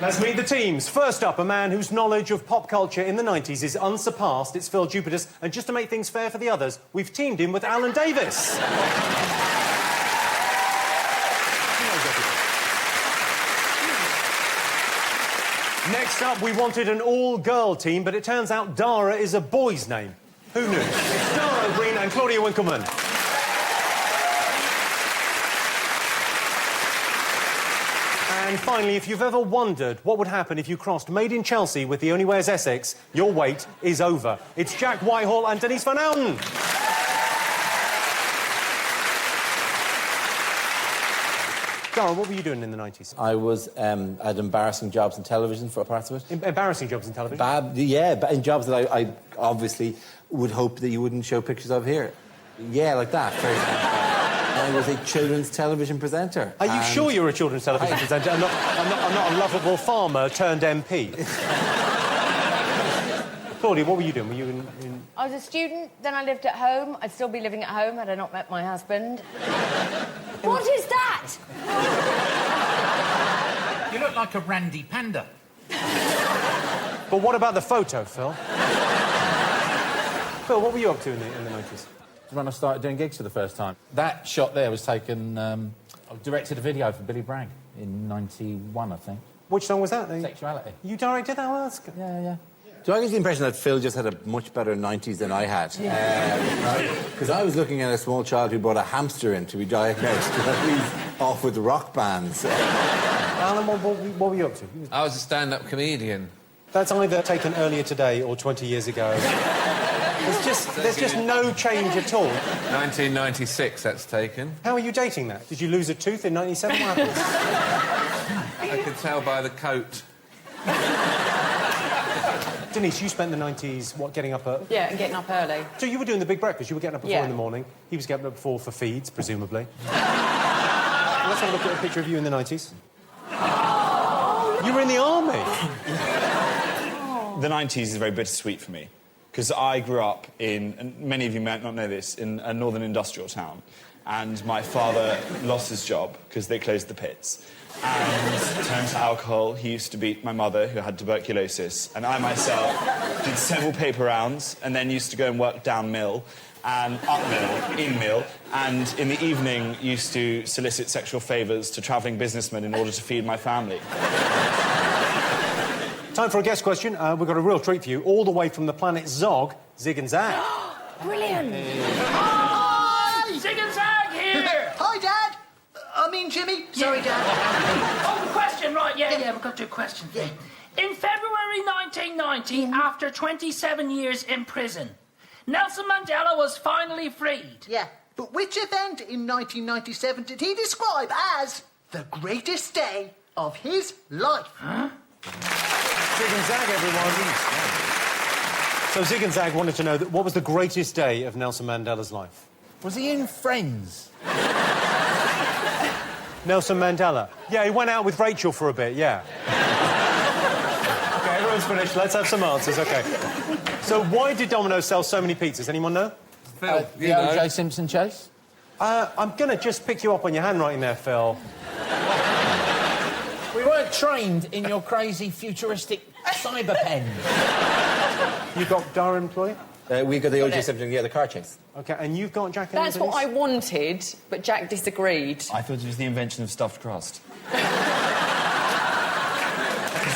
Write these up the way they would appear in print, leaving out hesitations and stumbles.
Let's meet the teams. First up, a man whose knowledge of pop culture in the 90s is unsurpassed. It's Phill Jupitus. And just to make things fair for the others, we've teamed him with Alan Davies. Next up, we wanted an all-girl team, but it turns out Dara is a boy's name. Who knew? It's Dara Ó Briain and Claudia Winkleman. And finally, if you've ever wondered what would happen if you crossed Made in Chelsea with The Only Way is Essex, your wait is over. It's Jack, Whitehall and Denise van Outen. Dara, what were you doing in the 90s? I was, I had embarrassing jobs in television for parts of it. Embarrassing jobs in television? In jobs that I obviously would hope that you wouldn't show pictures of here. Yeah, like that. I was a children's television presenter. Are you sure you're a children's television presenter? I'm not a lovable farmer turned MP. Claudia, what were you doing? Were you in... I was a student, then I lived at home. I'd still be living at home had I not met my husband. What is that? You look like a randy panda. But what about the photo, Phill? Phill, what were you up to in the 90s? When I started doing gigs for the first time. That shot there was taken... I directed a video for Billy Bragg in '91, I think. Which song was that? Sexuality. You directed that? Well, that's good. Yeah. Do I get the impression that Phill just had a much better 90s than I had? Because I was looking at a small child who brought a hamster in to be diagnosed. He's off with rock bands. Alan, what were you up to? I was a stand-up comedian. That's either taken earlier today or 20 years ago. There's just no change at all. 1996, that's taken. How are you dating that? Did you lose a tooth in 97? What happened? I could tell by the coat. Denise, you spent the 90s, what, getting up early? Yeah, and getting up early. So you were doing the big breakfast. You were getting up at 4 in the morning. He was getting up at 4 for feeds, presumably. Let's have a look at a picture of you in the 90s. You were in the army. The 90s is very bittersweet for me, because I grew up in, and many of you might not know this, in a northern industrial town. And my father lost his job because they closed the pits. And turned to alcohol. He used to beat my mother, who had tuberculosis. And I myself did several paper rounds and then used to go and work down mill and up mill, in mill, and in the evening used to solicit sexual favours to travelling businessmen in order to feed my family. Time for a guest question. We've got a real treat for you, all the way from the planet Zog, Zig and Zag. Brilliant. Hi! Zig and Zag here! Hi, Dad! I mean, Jimmy. Sorry, Dad. Oh, the question, right, yeah, we've got to do a question. Yeah. In February 1990, after 27 years in prison, Nelson Mandela was finally freed. Yeah, but which event in 1997 did he describe as the greatest day of his life? Huh? Zig and Zag, everyone. So Zig and Zag wanted to know what was the greatest day of Nelson Mandela's life? Was he in Friends? Nelson Mandela. Yeah, he went out with Rachel for a bit, yeah. OK, everyone's finished. Let's have some answers, OK. So why did Domino's sell so many pizzas? Anyone know? Phill, The O.J. Simpson chase? I'm going to just pick you up on your handwriting there, Phill. We weren't trained in your crazy futuristic cyber pen. You got Dara employee? We got the O.J. Simpson, the car chase. OK, and you've got Jack and That's what I wanted, but Jack disagreed. I thought it was the invention of stuffed crust. Because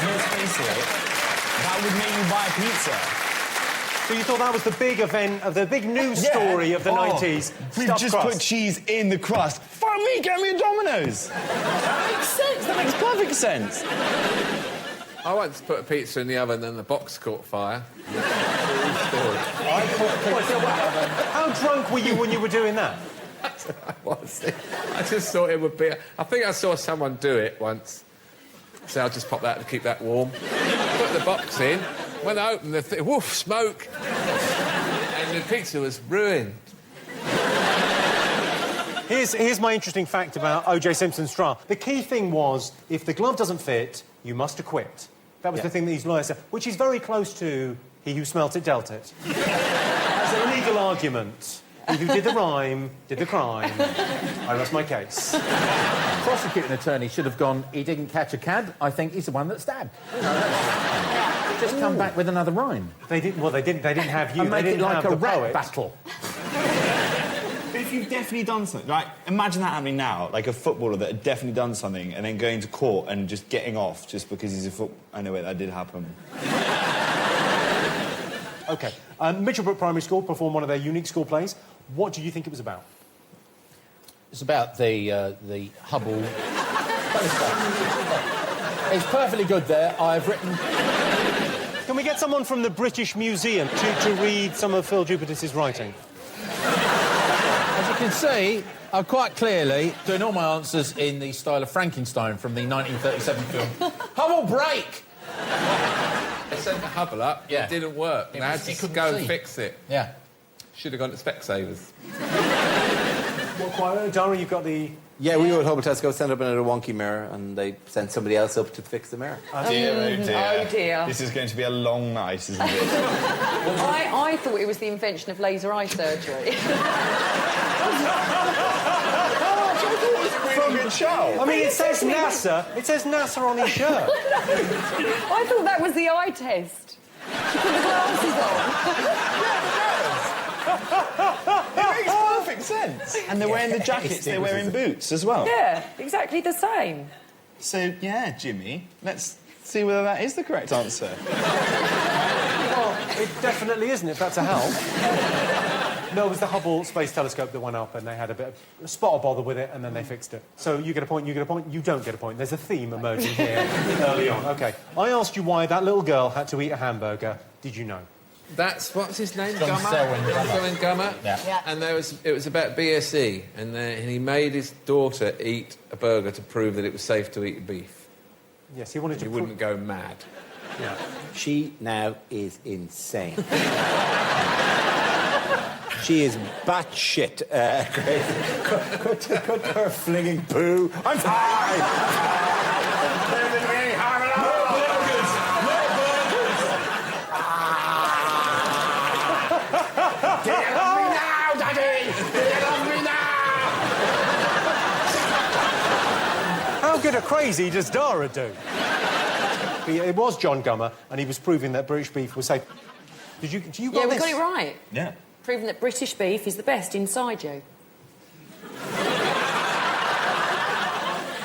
let's face it, that would make you buy a pizza. So you thought that was the big event, of the big news story of the 90s? We've just put cheese in the crust. Fuck me, get me a Domino's. That makes sense. That makes perfect sense. I once put a pizza in the oven and the box caught fire. How drunk were you when you were doing that? I just thought it would be... I think I saw someone do it once. So I'll just pop that to keep that warm. Put the box in. When I opened the thing, woof, smoke. And the pizza was ruined. Here's my interesting fact about O.J. Simpson's trial. The key thing was, if the glove doesn't fit, you must acquit. That was the thing that these lawyers said, which is very close to he who smelt it dealt it. As a legal argument, he who did the rhyme did the crime. I rest my case. prosecuting attorney should have gone, he didn't catch a cab, I think he's the one that stabbed. You know, just come back with another rhyme. They didn't. Well, they didn't have you. And They make it didn't like have a the rap poet. battle. But if you've definitely done something, like, imagine that happening now, like a footballer that had definitely done something and then going to court and just getting off just because he's a I know, wait, that did happen. OK. Mitchellbrook Primary School performed one of their unique school plays. What do you think it was about? It's about the Hubble... It's perfectly good there. I've written... Can we get someone from the British Museum to read some of Phill Jupitus's writing? As you can see, I'm quite clearly doing all my answers in the style of Frankenstein from the 1937 film. Hubble break! They sent the Hubble up, Yeah. it didn't work. They had to go and fix it. Yeah. Should have gone to Specsavers. Dara, you've got the... Yeah, we were at Hubble Telescope, sent up another wonky mirror, and they sent somebody else up to fix the mirror. Dear, oh dear. Oh, dear. This is going to be a long night, isn't it? I thought it was the invention of laser eye surgery. I mean, it says NASA. It says NASA on his shirt. I thought that was the eye test. She put the glasses on. It makes perfect sense. And they're wearing the jackets, they're wearing boots as well. Yeah, exactly the same. So, yeah, Jimmy, let's see whether that is the correct answer. Well, it definitely isn't, if that's a help. No, it was the Hubble Space Telescope that went up and they had a spot of bother with it and then they fixed it. So you get a point, you get a point, you don't get a point. There's a theme emerging here early on. OK. I asked you why that little girl had to eat a hamburger. Did you know? That's, what's his name? John Selwyn Gummer. Selwyn Gummer. Yeah. And it was about BSE, and he made his daughter eat a burger to prove that it was safe to eat beef. Yes, he wanted to... He wouldn't go mad. Yeah. She now is insane. She is batshit crazy. Cut her flinging poo. I'm fine! Get off me now, Daddy! Get off me now! How good a crazy does Dara do? It was John Gummer, and he was proving that British beef was safe. Do you Yeah, got we this? got it right. Yeah. Proving that British beef is the best inside you.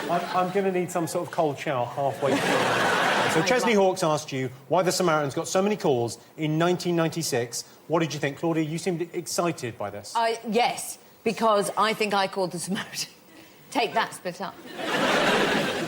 I'm going to need some sort of cold shower halfway through. So Chesney Hawkes asked you why the Samaritans got so many calls in 1996. What did you think? Claudia, you seemed excited by this. Yes, because I think I called the Samaritan. Take that, split up.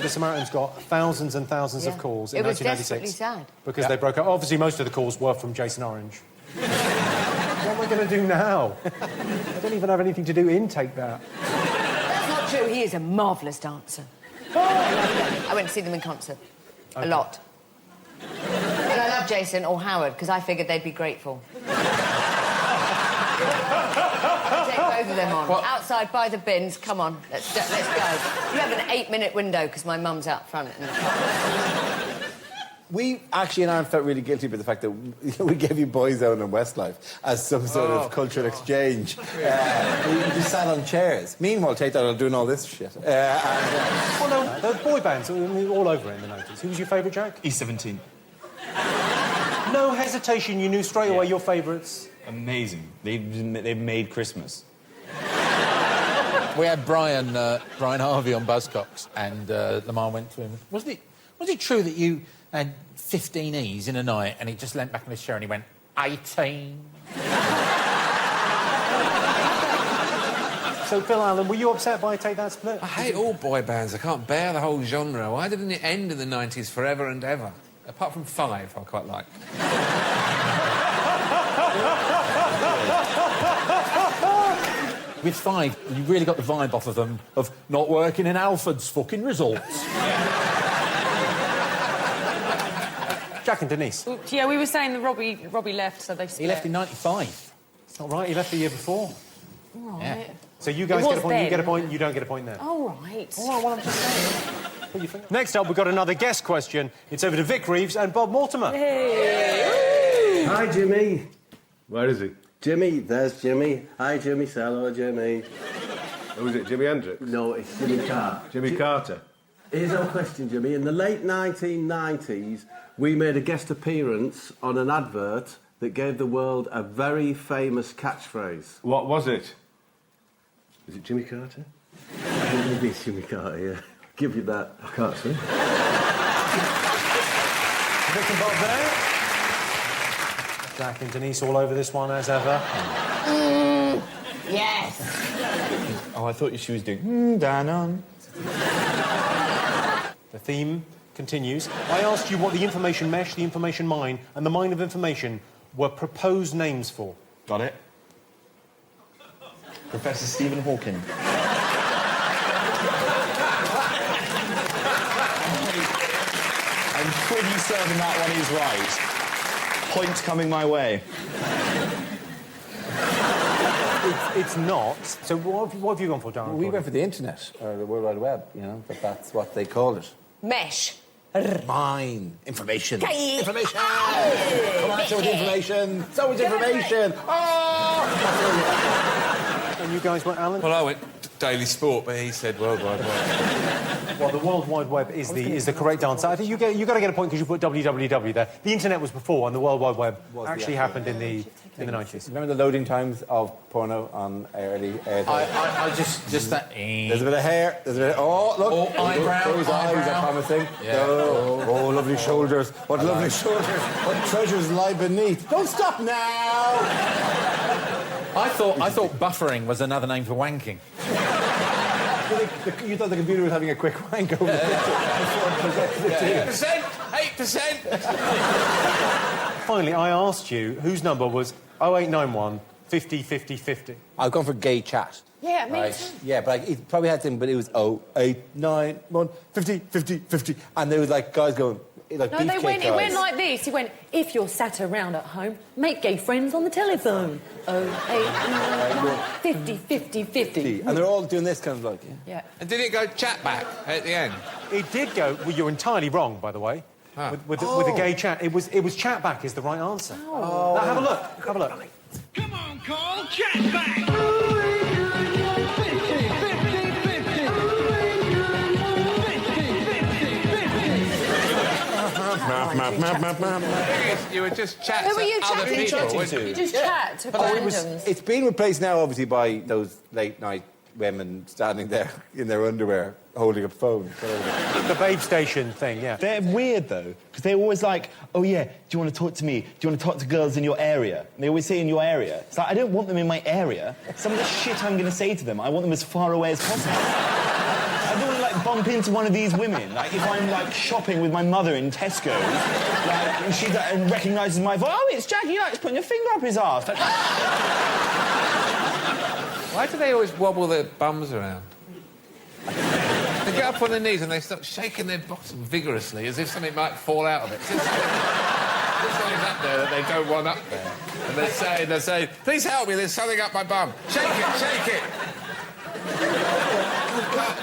The Samaritans got thousands and thousands of calls in 1996. It was desperately sad. Because they broke up. Obviously, most of the calls were from Jason Orange. What am I going to do now? I don't even have anything to do in Take That. That's not true. He is a marvellous dancer. I went to see them in concert. Okay. A lot. And I love Jason or Howard, because I figured they'd be grateful. I'll take both of them on. What? Outside by the bins. Come on, let's go. You have an 8-minute window, because my mum's out front. We actually in Ireland felt really guilty about the fact that we gave you Boyzone and Westlife as some sort of cultural exchange. We just sat on chairs. Meanwhile, Take That are doing all this shit. Well, no, the boy bands were all over it in the 90s. Who was your favourite, Jack? E17. No hesitation, you knew straight away your favourites. Amazing. They've made Christmas. We had Brian Harvey on Buzzcocks, and Lamar went to him. Was it true that you had 15 E's in a night, and he just leant back in his chair and he went, 18? So, Phil Allen, were you upset by Take That split? I hate all boy bands. I can't bear the whole genre. Why didn't it end in the 90s forever and ever? Apart from Five, I quite like. With Five, you really got the vibe off of them of not working in Alfred's fucking results. Jack and Denise. Yeah, we were saying that Robbie left, so they split. He left in 95. It's not right, he left the year before. All right. Yeah. So you guys It get a was point, you Ben. get a point, you don't get a point there. All right. All right, well, I'm just saying. What do you think? Next up, we've got another guest question. It's over to Vic Reeves and Bob Mortimer. Hey. Hi, Jimmy. Where is he? Jimmy, there's Jimmy. Hi, Jimmy. Say hello, Jimmy. Who was it, Jimi Hendrix? No, it's Jimmy Carter. Jimmy Carter. Here's our question, Jimmy. In the late 1990s, we made a guest appearance on an advert that gave the world a very famous catchphrase. What was it? Is it Jimmy Carter? Maybe it's Jimmy Carter, yeah. Give you that. I can't see. Vic and Bob there. Jack and Denise all over this one, as ever. Yes. Oh, I thought she was doing down on. The theme continues. I asked you what the information mesh, the information mine, and the mine of information were proposed names for. Got it? Professor Stephen Hawking. I'm pretty certain that one is right. Point coming my way. It's not. So what have you gone for, Darren? We went for the internet, or the World Wide Web, you know, but that's what they call it. Mesh. Mine. Information. Okay. Information! Come on, so much information! So much information! Oh! And you guys went, Alan? Well, I went Daily Sport, but he said World Wide Web. Well, the World Wide Web is the correct answer. I think you got to get a point because you put www there. The internet was before, and the World Wide Web actually happened in the 90s. Remember the loading times of porno on early air? I just that. There's a bit of hair. There's a bit. Oh, look! Oh, eyebrow. Those eyes are promising. Yeah. Oh, lovely shoulders. What lovely shoulders. What treasures lie beneath. Don't stop now. I thought buffering was another name for wanking. You thought the computer was having a quick wank over the picture. 8%. Finally, I asked you whose number was 0891 50 50 50. I've gone for gay chat. Yeah, me Right. too. Yeah, but it probably had something, but it was 0891 50 50 50. And there was like guys going, like No, beefcake it guys. went like this. He went, if you're sat around at home, make gay friends on the telephone. 0891 50 50 50. And they're all doing this kind of like, Yeah. And did it go chat back at the end? It did go. Well, you're entirely wrong, by the way. Ah. With the gay chat, it was chat back is the right answer. Oh. Now, have a look. Have a look. Come on, Carl, chat back! You were just chatting Who were you to other chatting people. to? weren't you? You just chat to randoms. it's been replaced now, obviously, by those late night women standing there in their underwear holding a phone. The Babestation thing, yeah. They're weird, though, because they're always like, oh, yeah, do you want to talk to me? Do you want to talk to girls in your area? And they always say in your area. It's like, I don't want them in my area. Some of the shit I'm going to say to them, I want them as far away as possible. I don't want to, like, bump into one of these women. Like, if I'm, like, shopping with my mother in Tesco's, like, and she and recognises my voice, oh, it's Jackie, like, putting your finger up his arse. Like, Why do they always wobble their bums around? They get up on their knees and they start shaking their bottom vigorously as if something might fall out of it. There's something up there that they don't want up there. And they're saying, please help me, there's something up my bum. Shake it, shake it.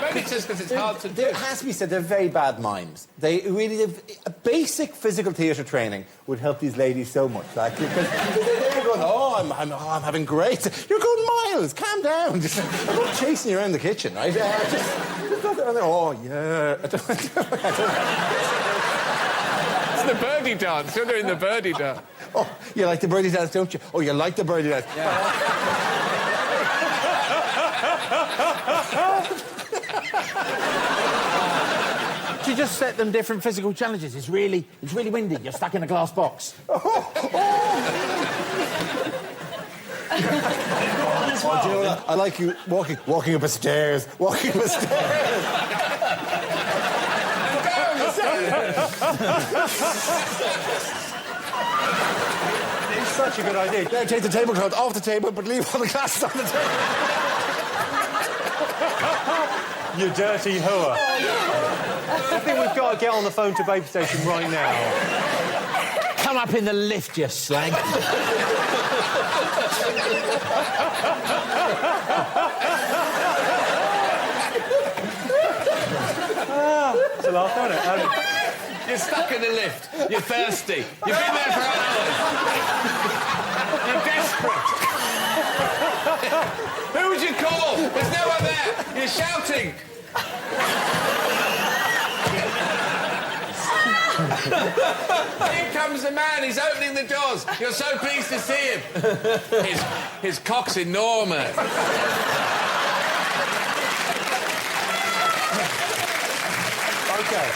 Maybe it's just because it's hard to do. It has to be said, they're very bad mimes. They really... A basic physical theatre training would help these ladies so much. Like, because they're going, I'm having great... You're going miles, calm down. Just, I'm not chasing you around the kitchen, right? Oh, yeah. It's the birdie dance. You're doing the birdie dance. Oh, you like the birdie dance, don't you? Oh, you like the birdie dance. Yeah. You just set them different physical challenges. It's really windy. You're stuck in a glass box. Oh, do you know what? I like you walking up a stairs. Walking up a stairs. It's such a good idea. There, take the tablecloth off the table, but leave all the glasses on the table. You dirty hooer. I think we've got to get on the phone to Babestation right now. Come up in the lift, you slag. It's a laugh, isn't it? You're stuck in the lift. You're thirsty. You've been there for hours. You're desperate. Who would you call? There's no one there. You're shouting. Here comes the man. He's opening the doors. You're so pleased to see him. His cock's enormous. Okay.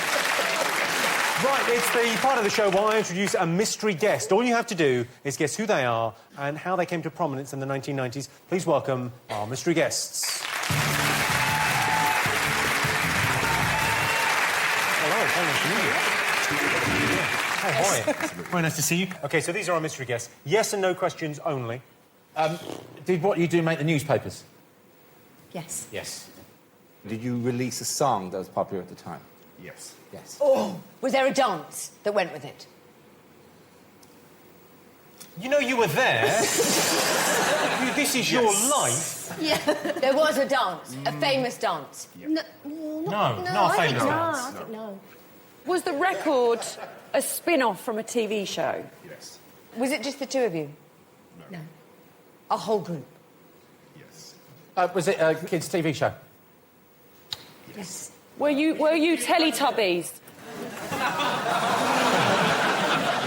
Right, it's the part of the show where I introduce a mystery guest. All you have to do is guess who they are and how they came to prominence in the 1990s. Please welcome our mystery guests. Hello, very nice to meet you. Oh, hi. Very nice to see you. OK, so these are our mystery guests. Yes and no questions only. Did what you do make the newspapers? Yes. Yes. Did you release a song that was popular at the time? Yes. Yes. Oh, was there a dance that went with it? You know you were there. This is your life. Yeah. There was a dance, a famous dance. No, Not a famous dance. I think no. Was the record a spin-off from a TV show? Yes. Was it just the two of you? No. A whole group? Yes. Was it a kids' TV show? Yes. Were you Teletubbies? You've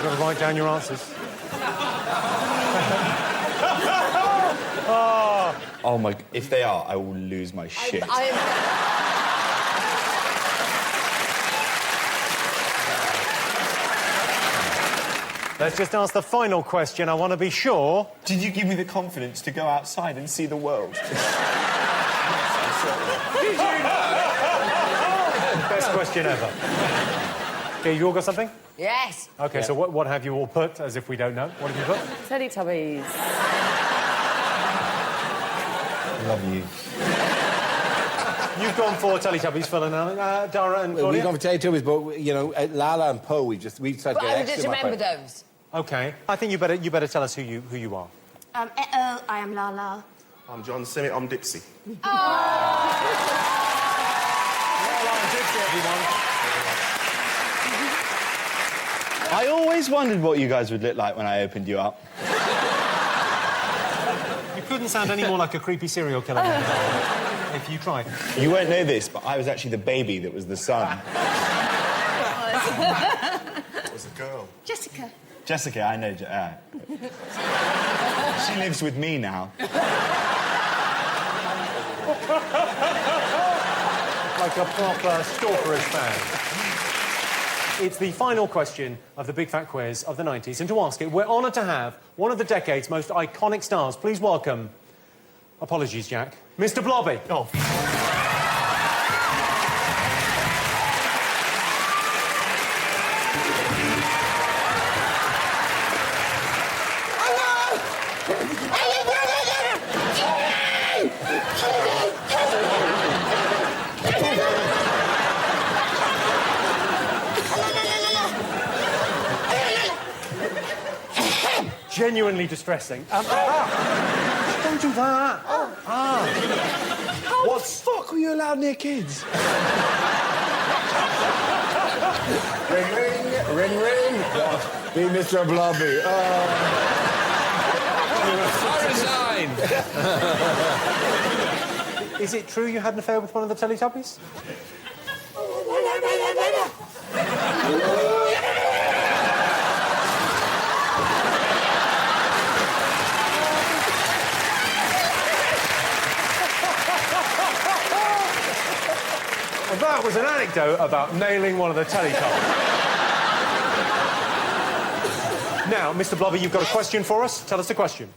got to write down your answers. Oh my... If they are, I will lose my shit. Let's just ask the final question. I want to be sure. Did you give me the confidence to go outside and see the world? Best question ever. OK, you all got something? Yes. OK, so what have you all put, as if we don't know? What have you put? Teletubbies. Love you. You've gone for Teletubbies, Phill and Dara and Claudia? We've gone for Teletubbies, but, you know, Lala and Poe, we've tried to But get I would extra just in my remember plate. those. OK. I think you better tell us who you are. I am Lala. I'm John Simmet, I'm Dipsy. I always wondered what you guys would look like when I opened you up. You couldn't sound any more like a creepy serial killer if you tried. You won't know this, but I was actually the baby that was the son. It was a girl. Jessica. Jessica, I know. She lives with me now. Like a proper stalkerish fan. It's the final question of the Big Fat Quiz of the 90s, and to ask it, we're honoured to have one of the decade's most iconic stars. Please welcome... Apologies, Jack. Mr Blobby. Oh. Genuinely distressing. Don't do that. What the fuck were you allowed near kids? Ring, ring, ring, ring. Be Mr Blobby. I resign. Is it true you had an affair with one of the Teletubbies? Well, that was an anecdote about nailing one of the Teletubbies. Now, Mr Blobby, you've got a question for us. Tell us the question.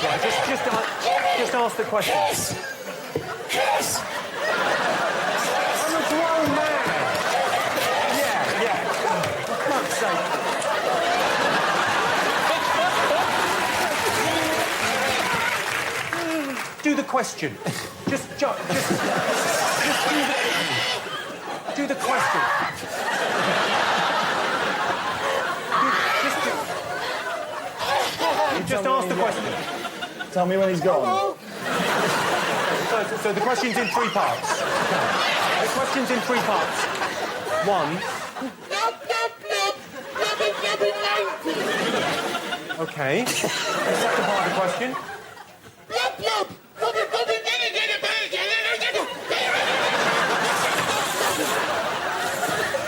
Yeah, just ask the question. Kiss! I'm a grown man. Yeah. For fuck's sake. Do the question. Just do the question. Just ask the question. Tell me when he's gone. So the question's in 3 parts. The question's in 3 parts. 1. Okay. The second part of the question.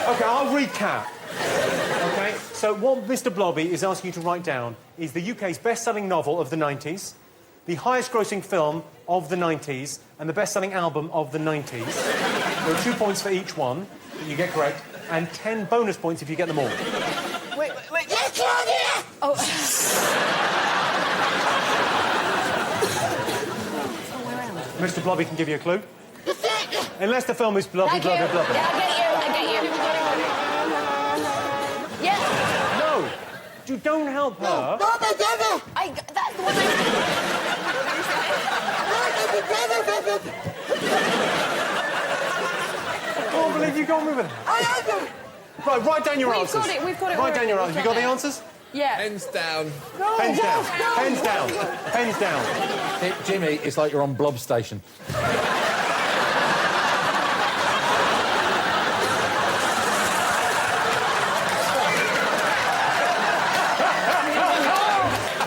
Okay, I'll recap. Okay, so what Mr Blobby is asking you to write down is the UK's best-selling novel of the 90s, the highest-grossing film of the 90s, and the best-selling album of the 90s. There are 2 points for each one that you get correct, and 10 bonus points if you get them all. Wait. Yes, Claudia! Oh. Mr Blobby can give you a clue. Unless the film is Blobby, Thank you. Blobby, Blobby. Yeah, I get you. Yeah. No! You don't help her. That's the one I can't believe you got me with it. Right, write down your answers. We've got it. Write down your answers. You got the answers? Yeah. Pens down. Pens down. Pens down. Pens down. Jimmy, it's like you're on Blobstation.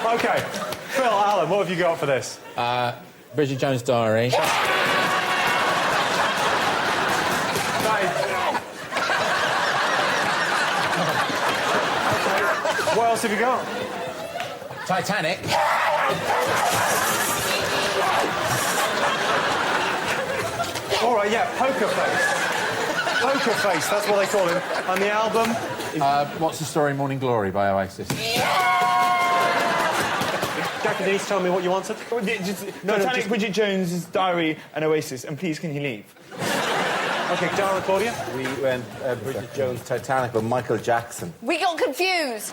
OK. Phill, Alan, what have you got for this? Bridget Jones' Diary. What else have you got? Titanic. All right, yeah, Poker Face. Poker Face, that's what they call him. And the album? What's the Story, Morning Glory by Oasis. Jack and Denise, tell me what you answered. Titanic, Bridget Jones' Diary and Oasis, and please can he leave? OK, Dara, Claudia? We went Bridget Jones' Titanic with Michael Jackson. We got confused.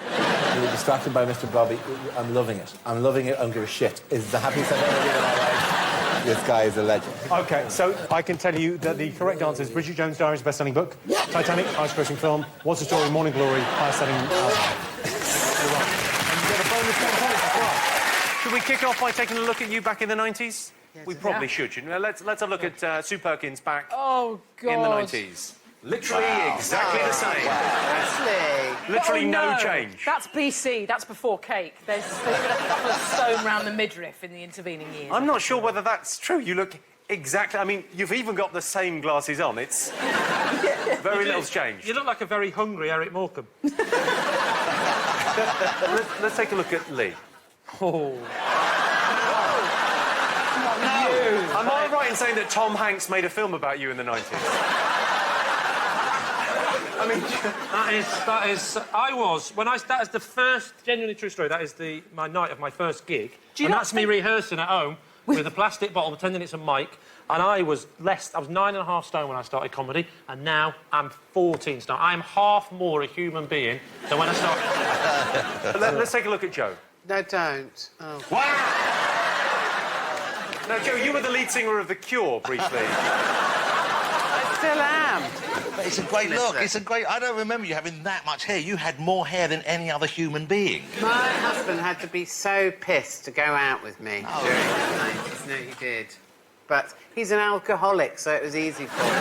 We were distracted by Mr Blobby. I'm loving it. I'm loving it. I don't give a shit. It's the happiest I've ever been in my life. This guy is a legend. OK, so I can tell you that the correct answer is Bridget Jones' Diary is best-selling book. Titanic, highest-grossing film. What's the Story, Morning Glory, highest-selling album. You're right. And you get a bonus 10 points as well. Should we kick off by taking a look at you back in the 90s? We probably should, shouldn't we? Let's have a look at Sue Perkins back Oh, God. in the 90s. Literally exactly the same. Literally no change. That's BC. That's before cake. There's been a couple of stone round the midriff in the intervening years. I'm not sure whether that's true. You look exactly... I mean, you've even got the same glasses on. It's... very little's changed. You look like a very hungry Eric Morecambe. Let's take a look at Lee. Oh. Am I right in saying that Tom Hanks made a film about you in the 90s? I mean... That is... That is the first... Genuinely true story. That is my night of my first gig. And that's me rehearsing at home with a plastic bottle pretending it's a mic. And I was 9.5 stone when I started comedy, and now I'm 14 stone. I am half more a human being than when I started. Let's take a look at Joe. No, don't. Oh. Wow! Now, Joe, you were the lead singer of The Cure, briefly. I still am. But it's a great look. It's a great... I don't remember you having that much hair. You had more hair than any other human being. My husband had to be so pissed to go out with me during the 90s. No, he did. But he's an alcoholic, so it was easy for him.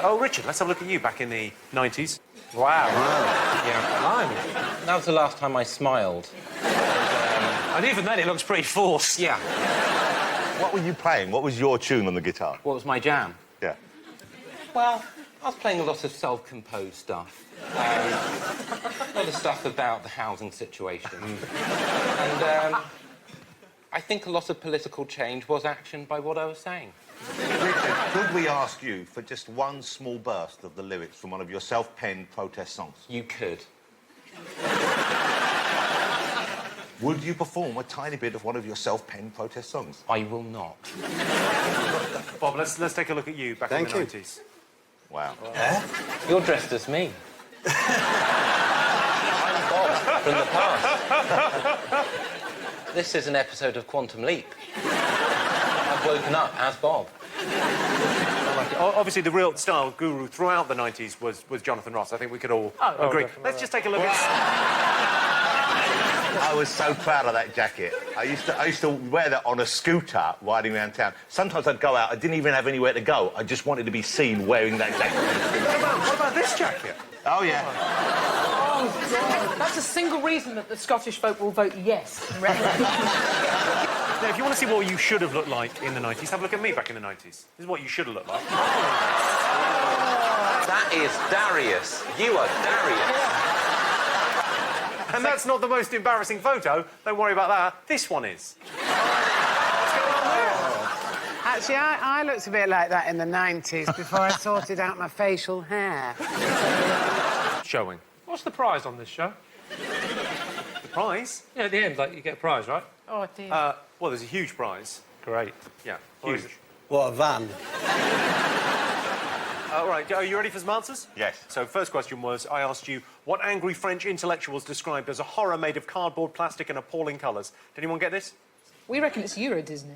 Oh, Richard, let's have a look at you back in the 90s. Wow. Yeah. Blimey. That was the last time I smiled. And even then, it looks pretty forced. Yeah. What were you playing? What was your tune on the guitar? What was my jam? Yeah. Well, I was playing a lot of self-composed stuff. A lot of stuff about the housing situation. And, I think a lot of political change was actioned by what I was saying. Richard, could we ask you for just one small burst of the lyrics from one of your self-penned protest songs? You could. Would you perform a tiny bit of one of your self-penned protest songs? I will not. Bob, let's take a look at you back in the 90s. Wow. You're dressed as me. I'm Bob from the past. This is an episode of Quantum Leap. I've woken up as Bob. Obviously, the real style guru throughout the 90s was Jonathan Ross. I think we could all agree. Let's just take a look at... Oh, I was so proud of that jacket. I used to wear that on a scooter riding around town. Sometimes I'd go out, I didn't even have anywhere to go. I just wanted to be seen wearing that jacket. What about this jacket? Oh, yeah. Oh, God. That's a single reason that the Scottish folk will vote yes. Now, if you want to see what you should have looked like in the 90s, have a look at me back in the 90s. This is what you should have looked like. That is Darius. You are Darius. And that's not the most embarrassing photo. Don't worry about that. This one is. Actually, I looked a bit like that in the 90s before I sorted out my facial hair. Showing. What's the prize on this show? The prize? Yeah, at the end, like, you get a prize, right? Oh, dear. Well, there's a huge prize. Great. Yeah, What huge. What, a van? All right, are you ready for some answers? Yes. So, first question was, I asked you, what angry French intellectuals described as a horror made of cardboard, plastic and appalling colours? Did anyone get this? We reckon it's Euro Disney.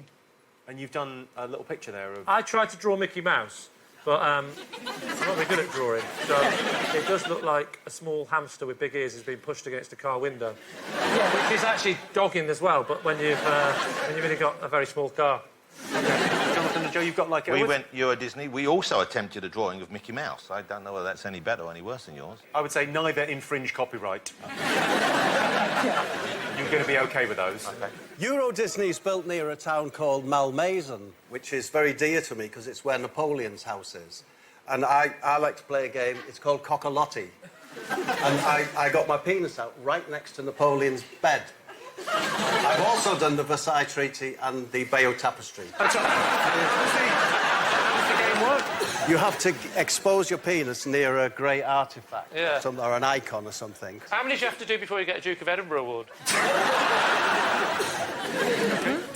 And you've done a little picture there of... I tried to draw Mickey Mouse, but I'm not very good at drawing. So it does look like a small hamster with big ears has been pushed against a car window. Yeah. Which is actually dogging as well, but when you've really got a very small car. Jonathan and Joe, you've got like... We went Euro Disney. We also attempted a drawing of Mickey Mouse. I don't know whether that's any better or any worse than yours. I would say neither infringe copyright. You're going to be OK with those. Okay. Euro Disney's built near a town called Malmaison, which is very dear to me because it's where Napoleon's house is. And I like to play a game, it's called Cockalotti. And I got my penis out right next to Napoleon's bed. I've also done the Versailles Treaty and the Bayeux Tapestry. How does the game work? You have to expose your penis near a great artefact Yeah. or an icon or something. How many do you have to do before you get a Duke of Edinburgh award?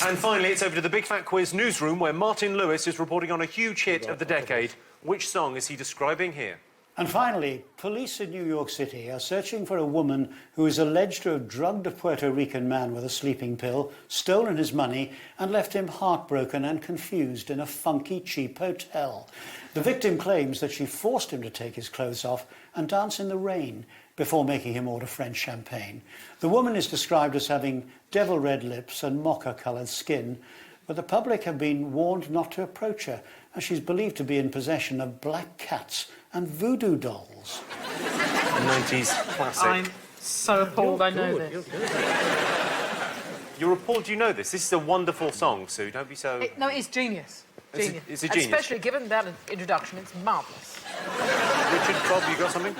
And finally, it's over to the Big Fat Quiz newsroom where Martin Lewis is reporting on a huge hit of the decade. Which song is he describing here? And finally, police in New York City are searching for a woman who is alleged to have drugged a Puerto Rican man with a sleeping pill, stolen his money, and left him heartbroken and confused in a funky, cheap hotel. The victim claims that she forced him to take his clothes off and dance in the rain before making him order French champagne. The woman is described as having devil-red lips and mocha-coloured skin, but the public have been warned not to approach her, as she's believed to be in possession of black cats and voodoo dolls. 90s classic. I'm so appalled I know this. You're appalled you know this. This is a wonderful song, Sue. Don't be so... No, it's genius. Genius. It's a genius. Especially given that introduction, it's marvellous. Richard, Bob, you got something?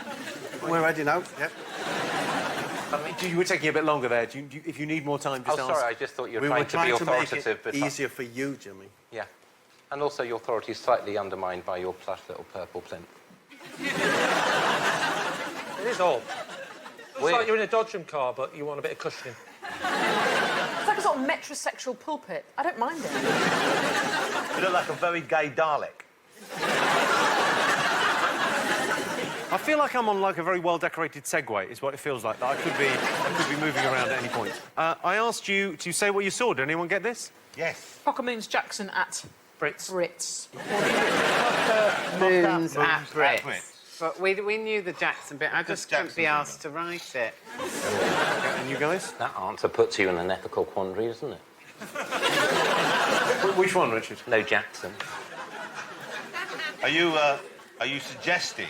We're ready now, yep. You were taking a bit longer there. If you need more time, just ask. sorry, I just thought you were We trying were to be trying authoritative. to make it easier for you, Jimmy. Yeah. And also your authority is slightly undermined by your plush little purple plimp. It is odd. It's like you're in a Dodgem car, but you want a bit of cushioning. It's like a sort of metrosexual pulpit. I don't mind it. You look like a very gay Dalek. I feel like I'm on like a very well-decorated Segway, is what it feels like. That I could be moving around at any point. I asked you to say what you saw. Did anyone get this? Yes. Pocker Moons Jackson at Brits. Moons at Brits. But we knew the Jackson bit. I just couldn't be asked to write it. And you guys? That answer puts you in an ethical quandary, doesn't it? Which one, Richard? No Jackson. Are you suggesting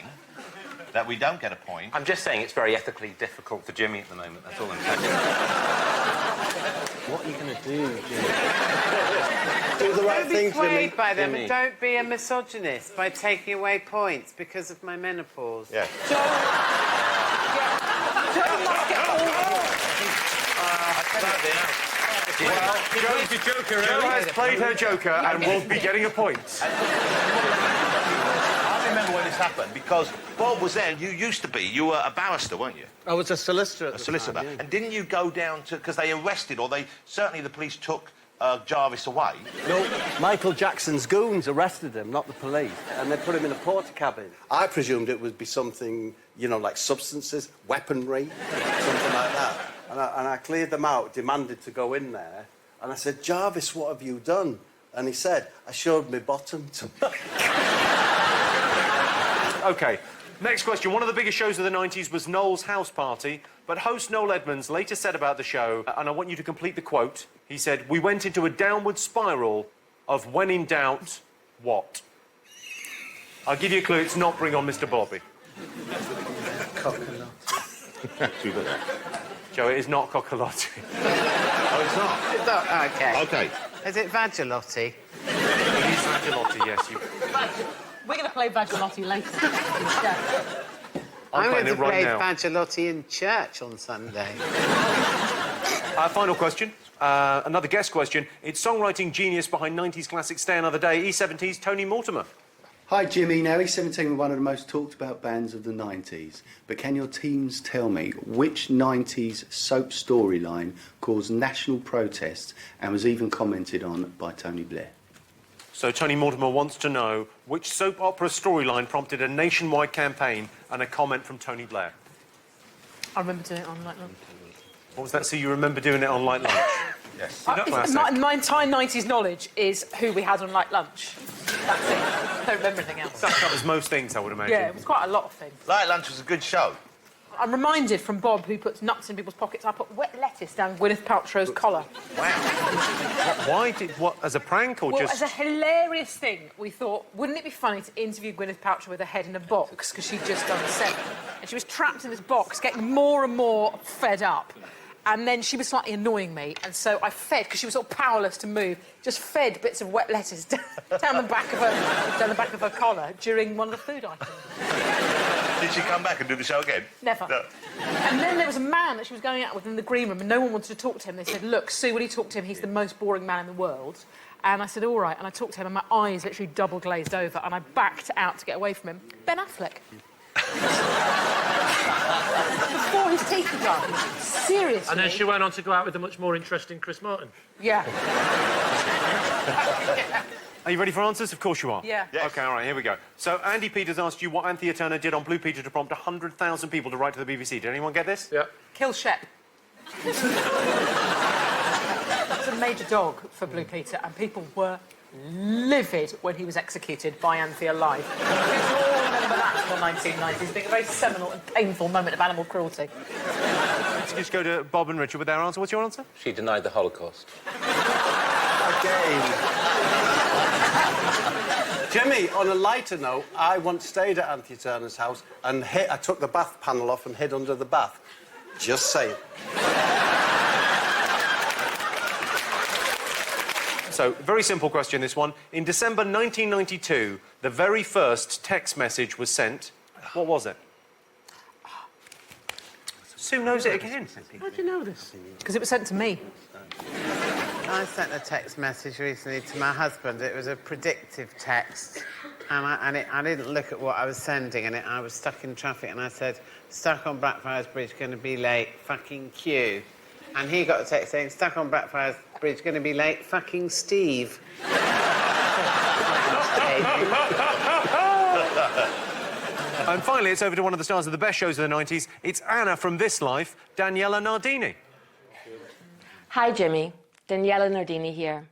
that we don't get a point? I'm just saying it's very ethically difficult for Jimmy at the moment. That's all I'm saying. What are you going to do, Jimmy? Do the right Don't be thing, Jimmy. swayed by them, Jimmy. and don't be a misogynist by taking away points because of my menopause. Yeah. Jo has played her Joker and will be getting a point. I remember when this happened because Bob was there. You were a barrister, weren't you? I was a solicitor at A the solicitor. time, yeah. And didn't you go down to... Because they arrested, or certainly the police took Jarvis away. No, Michael Jackson's goons arrested him, not the police, and they put him in a porter cabin. I presumed it would be something, you know, like substances, weaponry, something like that. And I cleared them out, demanded to go in there, and I said, Jarvis, what have you done? And he said, I showed my bottom to... OK, Next question. One of the biggest shows of the 90s was Noel's House Party, but host Noel Edmonds later said about the show, and I want you to complete the quote, he said, "We went into a downward spiral of when in doubt, what?" I'll give you a clue, it's not Bring On Mr Blobby. Joe, it is not Cockalotti. Oh, it's not? It's not, OK. OK. Is it Vagilotti? It is Vagilotti, yes. We're going to play Vagilotti later. Yeah. I'm going to play now. Vagilotti in church on Sunday. Final question. Another guest question. It's songwriting genius behind 90s classic Stay Another Day, E70's Tony Mortimer. Hi Jimmy, now E17 were one of the most talked about bands of the 90s, but can your teams tell me which 90s soap storyline caused national protests and was even commented on by Tony Blair? So Tony Mortimer wants to know which soap opera storyline prompted a nationwide campaign and a comment from Tony Blair. I remember doing it on Light Lunch. What was that? So you remember doing it on Light Lunch? Yes. My entire 90s knowledge is who we had on Light Lunch. That's it. I don't remember anything else. That covers most things, I would imagine. Yeah, it was quite a lot of things. Light Lunch was a good show. I'm reminded from Bob, who puts nuts in people's pockets, I put wet lettuce down Gwyneth Paltrow's collar. Why did... What, as a prank or Well, just... as a hilarious thing, we thought, wouldn't it be funny to interview Gwyneth Paltrow with her head in a box, because she'd just done 7. And she was trapped in this box, getting more and more fed up. And then she was slightly annoying me, and so I fed, because she was sort of powerless to move, just fed bits of wet lettuce down the back of her collar during one of the food items. Did she come back and do the show again? Never. No. And then there was a man that she was going out with in the green room, and no one wanted to talk to him. They said, "Look, Sue, will you talk to him? He's the most boring man in the world." And I said, "All right." And I talked to him, and my eyes literally double glazed over, and I backed out to get away from him. Ben Affleck. Before his teeth were done. Seriously. And then she went on to go out with a much more interesting Chris Martin. Yeah. Are you ready for answers? Of course you are. Yeah. Yes. OK, all right, here we go. So Andy Peters asked you what Anthea Turner did on Blue Peter to prompt 100,000 people to write to the BBC. Did anyone get this? Yeah. Kill Shep. That was a major dog for Blue Peter, and people were livid when he was executed by Anthea live. We all remember that from the 1990s being a very seminal and painful moment of animal cruelty. Let's just go to Bob and Richard with their answer. What's your answer? She denied the Holocaust. Again. Jimmy, on a lighter note, I once stayed at Anthea Turner's house and I took the bath panel off and hid under the bath. Just saying. So, very simple question, this one. In December 1992, the very first text message was sent. What was it? Sue knows it again. How do you know this? Because it was sent to me. I sent a text message recently to my husband. It was a predictive text. And I didn't look at what I was sending, and I was stuck in traffic, and I said, "Stuck on Blackfriars Bridge, going to be late, fucking queue." And he got a text saying, "Stuck on Blackfriars Bridge, going to be late, fucking Steve." And finally, it's over to one of the stars of the best shows of the 90s. It's Anna from This Life, Daniela Nardini. Hi, Jimmy. Daniela Nardini here.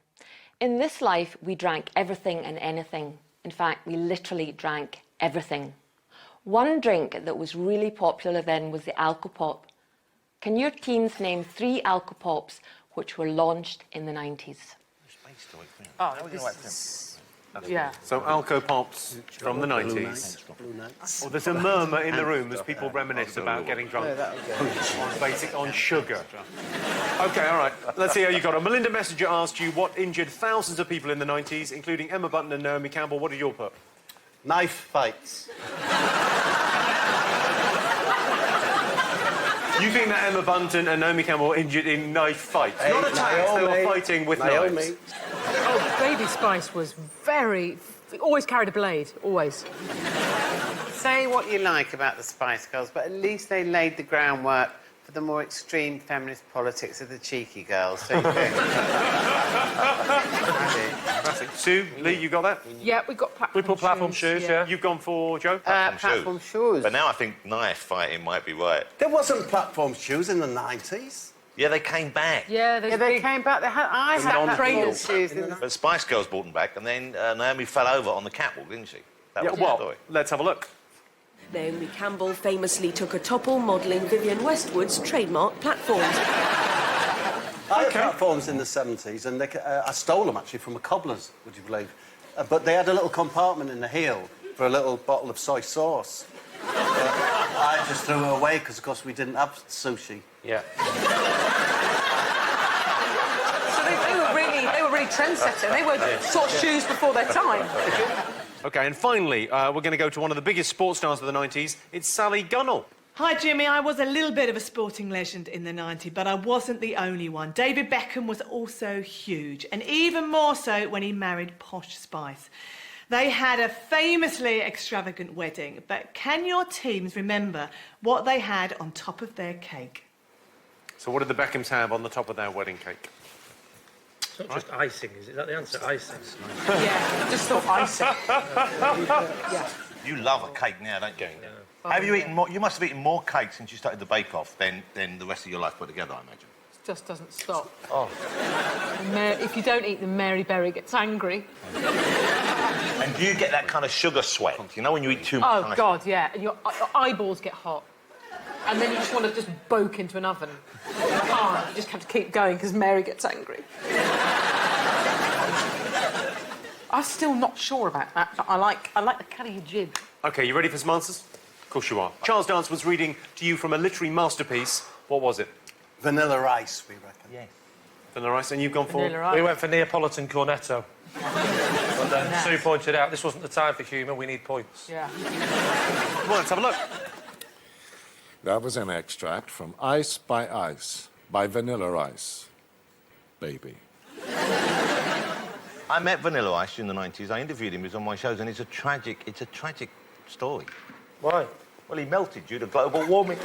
In This Life, we drank everything and anything. In fact, we literally drank everything. One drink that was really popular then was the Alcopop. Can your teams name 3 Alcopops which were launched in the 90s? Oh, this is... Yeah. So Alcopops from the 90s. Well, there's a murmur in the room as people reminisce about getting drunk on sugar. OK, all right. Let's see how you got on. Melinda Messenger asked you what injured thousands of people in the 90s, including Emma Bunton and Naomi Campbell. What did you put? Knife fights. You think that Emma Bunton and Naomi Campbell were injured in knife fights? Not attacks, they were fighting with knives. Oh, Baby Spice was very... Always carried a blade, always. Say what you like about the Spice Girls, but at least they laid the groundwork for the more extreme feminist politics of the cheeky girls. So you think... Classic. Sue, Lee, you got that? Yeah, we got platform shoes. We put platform shoes, yeah. You've gone for Joe? Platform shoes. But now I think knife fighting might be right. There wasn't platform shoes in the 90s. Yeah, they came back. Yeah, they came back. I had platform shoes in the... But Spice Girls brought them back, and then Naomi fell over on the catwalk, didn't she? That was the well, story. let's have a look. Naomi Campbell famously took a topple modelling Vivienne Westwood's trademark platforms. I had platforms in the 70s, and I stole them, actually, from a cobbler's, would you believe? But they had a little compartment in the heel for a little bottle of soy sauce. I just threw it away, because, of course, we didn't have sushi. Yeah. So they were really trendsetting. They were sort of shoes before their time. OK, and finally, we're going to go to one of the biggest sports stars of the 90s. It's Sally Gunnell. Hi, Jimmy. I was a little bit of a sporting legend in the 90s, but I wasn't the only one. David Beckham was also huge, and even more so when he married Posh Spice. They had a famously extravagant wedding, but can your teams remember what they had on top of their cake? So what did the Beckhams have on the top of their wedding cake? It's not just icing, is that the answer? Icing. Yeah, just thought icing. Yeah. You love a cake now, don't you? Have you eaten more? You must have eaten more cake since you started the Bake Off than the rest of your life put together, I imagine. It just doesn't stop. Oh. If you don't eat them, Mary Berry gets angry. And do you get that kind of sugar sweat? You know when you eat too much? Oh, God, yeah. And your eyeballs get hot. And then you just want to just boke into an oven. You can't. You just have to keep going because Mary gets angry. I'm still not sure about that, but I like the carry jib. OK, you ready for some answers? Of course you are. Charles Dance was reading to you from a literary masterpiece. What was it? Vanilla Ice, we reckon. Yes. Vanilla Ice, and you've gone for? We went for Neapolitan Cornetto. But then Sue pointed out this wasn't the time for humour, we need points. Yeah. Come on, let's have a look. That was an extract from Ice by Ice by Vanilla Ice. Baby. I met Vanilla Ice during the 90s. I interviewed him. He was on my shows, and it's a tragic story. Why? Well, he melted due to global warming.